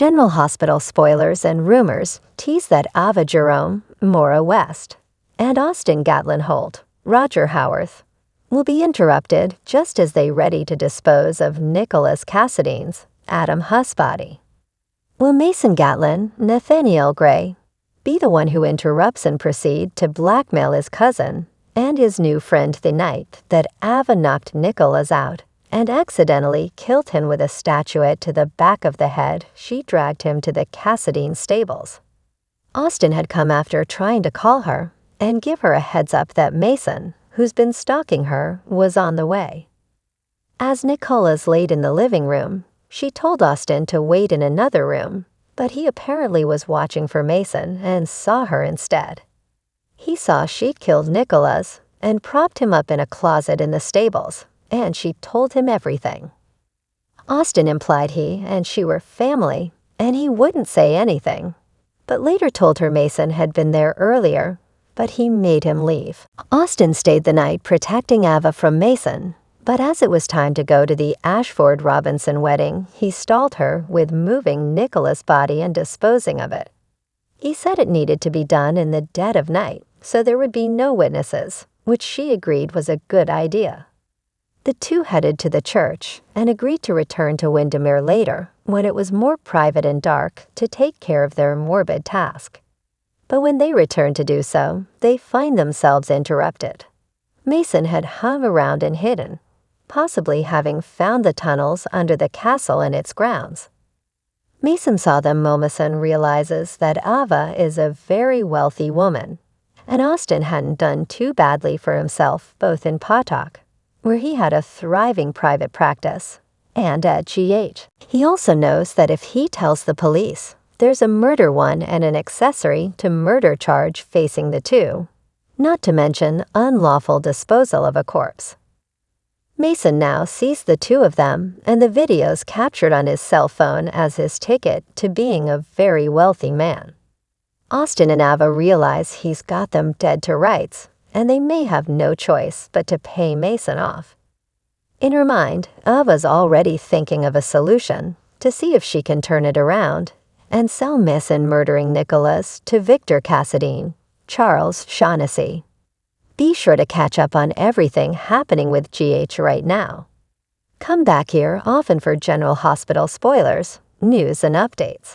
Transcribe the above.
General Hospital spoilers and rumors tease that Ava Jerome, Maura West, and Austin Gatlin Holt, Roger Howarth, will be interrupted just as they ready to dispose of Nicholas Cassadine's Adam Huss body. Will Mason Gatlin, Nathaniel Gray, be the one who interrupts and proceed to blackmail his cousin and his new friend the night that Ava knocked Nicholas out and accidentally killed him with a statuette to the back of the head she dragged him to the Cassadine stables? Austin had come after trying to call her and give her a heads up that Mason, who's been stalking her, was on the way. As Nicholas laid in the living room, she told Austin to wait in another room, but he apparently was watching for Mason and saw her instead. He saw she'd killed Nicholas and propped him up in a closet in the stables, and she told him everything. Austin implied he and she were family, and he wouldn't say anything, but later told her Mason had been there earlier, but he made him leave. Austin stayed the night protecting Ava from Mason, but as it was time to go to the Ashford Robinson wedding, he stalled her with moving Nicholas' body and disposing of it. He said it needed to be done in the dead of night, so there would be no witnesses, which she agreed was a good idea. The two headed to the church and agreed to return to Windermere later, when it was more private and dark, to take care of their morbid task. But when they returned to do so, they find themselves interrupted. Mason had hung around and hidden, possibly having found the tunnels under the castle and its grounds. Mason saw them moments and realizes that Ava is a very wealthy woman, and Austin hadn't done too badly for himself both in Potok, where he had a thriving private practice, and at GH. He also knows that if he tells the police, there's a murder one and an accessory to murder charge facing the two, not to mention unlawful disposal of a corpse. Mason now sees the two of them and the videos captured on his cell phone as his ticket to being a very wealthy man. Austin and Ava realize he's got them dead to rights, and they may have no choice but to pay Mason off. In her mind, Ava's already thinking of a solution to see if she can turn it around and sell Mason murdering Nicholas to Victor Cassadine, Charles Shaughnessy. Be sure to catch up on everything happening with GH right now. Come back here often for General Hospital spoilers, news, and updates.